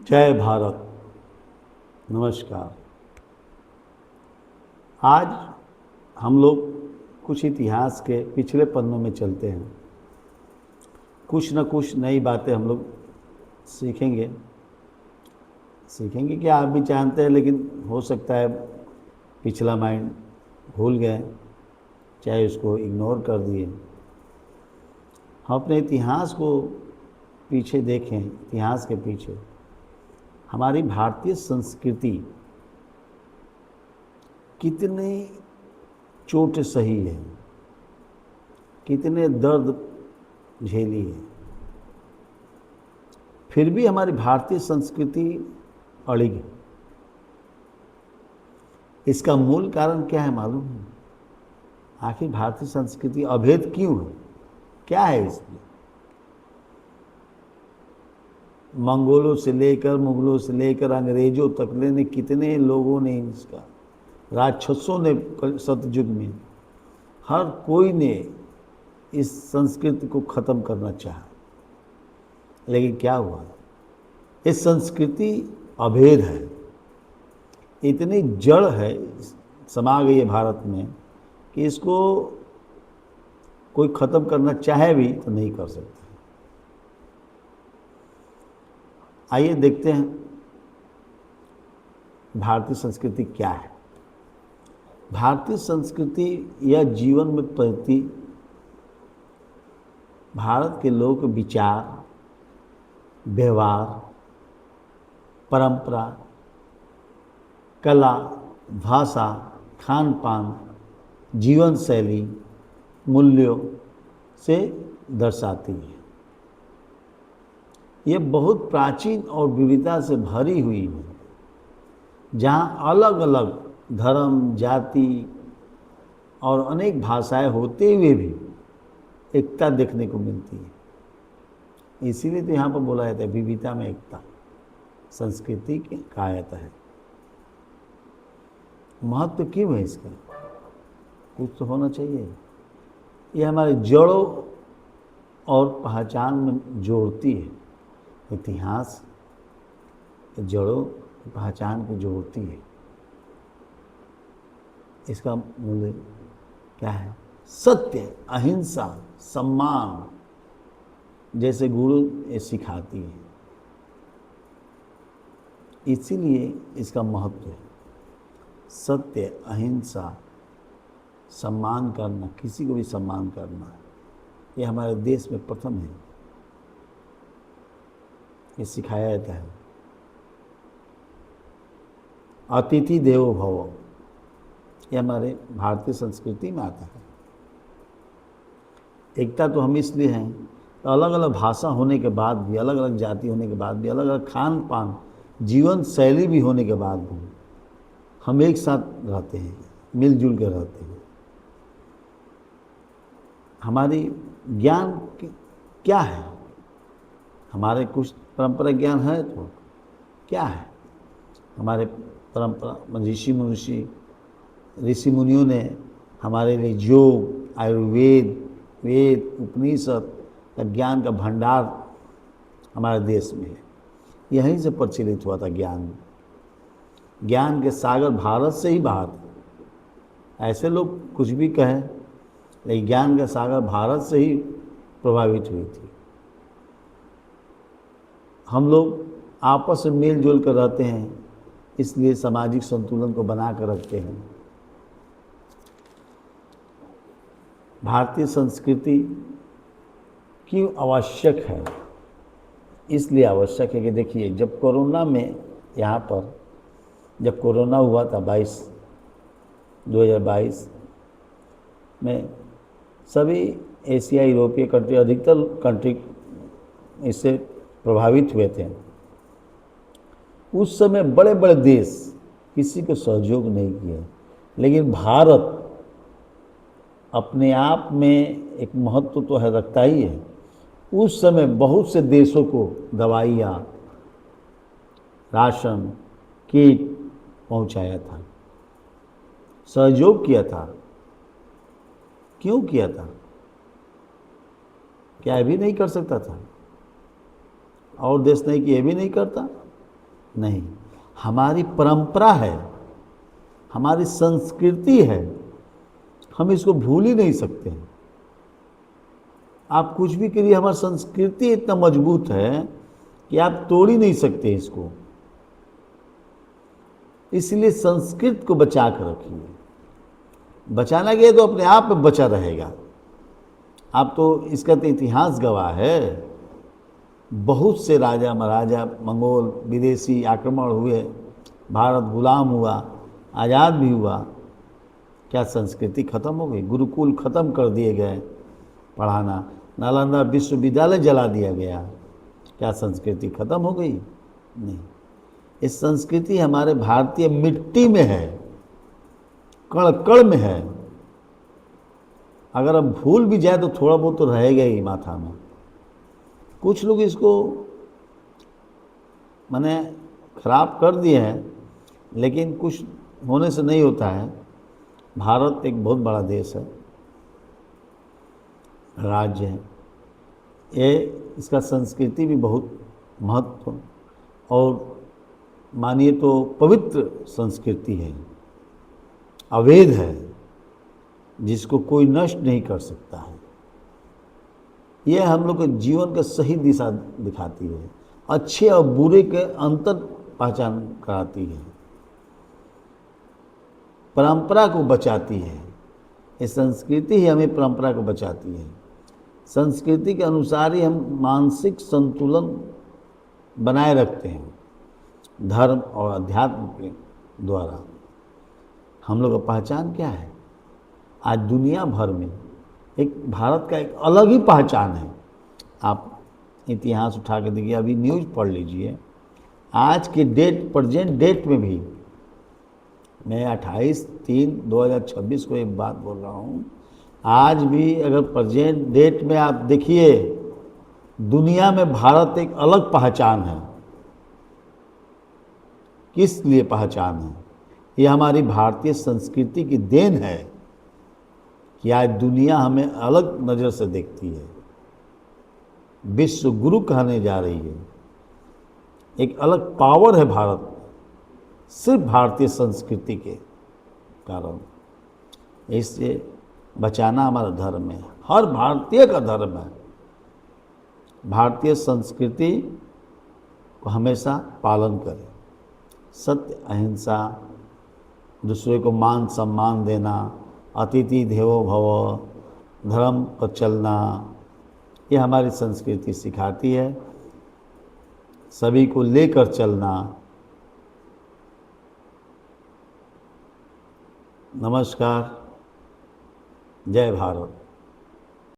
जय भारत। नमस्कार। आज हम लोग कुछ इतिहास के पिछले पन्नों में चलते हैं। कुछ न कुछ नई बातें हम लोग सीखेंगे क्या आप भी जानते हैं, लेकिन हो सकता है पिछला माइंड भूल गए, चाहे उसको इग्नोर कर दिए। हम अपने इतिहास को पीछे देखें। इतिहास के पीछे हमारी भारतीय संस्कृति कितनी चोट सही है, कितने दर्द झेली है, फिर भी हमारी भारतीय संस्कृति अड़िग है। इसका मूल कारण क्या है मालूम है? आखिर भारतीय संस्कृति अभेद क्यों है? क्या है इसमें? मंगोलों से लेकर, मुगलों से लेकर अंग्रेजों तक ने कितने लोगों ने इसका, राक्षसों ने सतयुग में हर कोई ने इस संस्कृति को ख़त्म करना चाहा, लेकिन क्या हुआ? इस संस्कृति अभेद है, इतनी जड़ है, समा गई है भारत में कि इसको कोई ख़त्म करना चाहे भी तो नहीं कर सकता। आइए देखते हैं भारतीय संस्कृति क्या है। भारतीय संस्कृति या जीवन में प्रति भारत के लोगों के विचार, व्यवहार, परंपरा, कला, भाषा, खान पान, जीवन शैली, मूल्यों से दर्शाती है। ये बहुत प्राचीन और विविधता से भरी हुई है, जहाँ अलग अलग धर्म, जाति और अनेक भाषाएं होते हुए भी एकता देखने को मिलती है। इसीलिए तो यहाँ पर बोला जाता है विविधता में एकता, संस्कृति की कायता है। महत्व क्यों है इसका? कुछ तो होना चाहिए। ये हमारे जड़ों और पहचान में जोड़ती है। इतिहास जड़ों पहचान को जोड़ती है। इसका मूल्य क्या है? सत्य, अहिंसा, सम्मान जैसे गुरु ये सिखाती है। इसीलिए इसका महत्व है। सत्य, अहिंसा, सम्मान करना, किसी को भी सम्मान करना, ये हमारे देश में प्रथम है। ये सिखाया जाता है। अतिथि देवो भव, ये हमारे भारतीय संस्कृति में आता है। एकता तो हम इसलिए हैं, तो अलग अलग भाषा होने के बाद भी, अलग अलग जाति होने के बाद भी, अलग अलग खान पान, जीवन शैली भी होने के बाद भी हम एक साथ रहते हैं, मिलजुल कर रहते हैं। हमारी ज्ञान क्या है? हमारे कुछ परंपरा ज्ञान है तो क्या है? हमारे परंपरा ऋषि मुनियों ने हमारे लिए योग, आयुर्वेद, वेद, उपनिषद का ज्ञान का भंडार हमारे देश में है। यहीं से प्रचलित हुआ था ज्ञान के सागर भारत से ही बाहर थे। ऐसे लोग कुछ भी कहें, लेकिन ज्ञान का सागर भारत से ही प्रभावित हुई थी। हम लोग आपस में मिलजुल कर रहते हैं, इसलिए सामाजिक संतुलन को बना कर रखते हैं। भारतीय संस्कृति क्यों आवश्यक है? इसलिए आवश्यक है कि देखिए, जब कोरोना में यहाँ पर जब कोरोना हुआ था 2022 में, सभी एशिया, यूरोपीय कंट्री, अधिकतर कंट्री इससे प्रभावित हुए थे। उस समय बड़े बड़े देश किसी को सहयोग नहीं किया, लेकिन भारत अपने आप में एक महत्व तो है, रखता ही है। उस समय बहुत से देशों को दवाइयाँ, राशन, किट पहुंचाया था, सहयोग किया था। क्यों किया था? क्या ये भी नहीं कर सकता था? और देश नहीं कि ये भी नहीं करता? नहीं, हमारी परंपरा है, हमारी संस्कृति है, हम इसको भूल ही नहीं सकते हैं। आप कुछ भी करिए, हमारी संस्कृति इतना मजबूत है कि आप तोड़ ही नहीं सकते इसको। इसलिए संस्कृत को बचा कर रखिए। बचाना गया तो अपने आप में बचा रहेगा। आप तो इसका तो इतिहास गवाह है। बहुत से राजा महाराजा मंगोल विदेशी आक्रमण हुए, भारत गुलाम हुआ, आज़ाद भी हुआ। क्या संस्कृति खत्म हो गई? गुरुकुल खत्म कर दिए गए पढ़ाना, नालंदा विश्वविद्यालय जला दिया गया। क्या संस्कृति खत्म हो गई? नहीं, इस संस्कृति हमारे भारतीय मिट्टी में है, कण कण में है। अगर हम भूल भी जाए तो थोड़ा बहुत तो रहेगा ही माथा में। कुछ लोग इसको माने खराब कर दिए हैं, लेकिन कुछ होने से नहीं होता है। भारत एक बहुत बड़ा देश है, राज्य है। ये इसका संस्कृति भी बहुत महत्व और मानिए तो पवित्र संस्कृति है, अवैध है, जिसको कोई नष्ट नहीं कर सकता है। यह हम लोग के जीवन का सही दिशा दिखाती है, अच्छे और बुरे के अंतर पहचान कराती है, परंपरा को बचाती है। ये संस्कृति ही हमें परंपरा को बचाती है। संस्कृति के अनुसार ही हम मानसिक संतुलन बनाए रखते हैं, धर्म और अध्यात्म के द्वारा। हम लोग का पहचान क्या है? आज दुनिया भर में एक भारत का एक अलग ही पहचान है। आप इतिहास उठा के देखिए, अभी न्यूज़ पढ़ लीजिए। आज के डेट, प्रेजेंट डेट में भी, मैं 28/3/2026 को एक बात बोल रहा हूँ, आज भी अगर प्रेजेंट डेट में आप देखिए, दुनिया में भारत एक अलग पहचान है। किस लिए पहचान है? ये हमारी भारतीय संस्कृति की देन है कि आज दुनिया हमें अलग नज़र से देखती है, विश्व गुरु कहने जा रही है। एक अलग पावर है भारत, सिर्फ भारतीय संस्कृति के कारण। इससे बचाना हमारा धर्म है, हर भारतीय का धर्म है। भारतीय संस्कृति को हमेशा पालन करें। सत्य, अहिंसा, दूसरे को मान सम्मान देना, अतिथि देवो भव, धर्म पर चलना, ये हमारी संस्कृति सिखाती है। सभी को लेकर चलना। नमस्कार, जय भारत।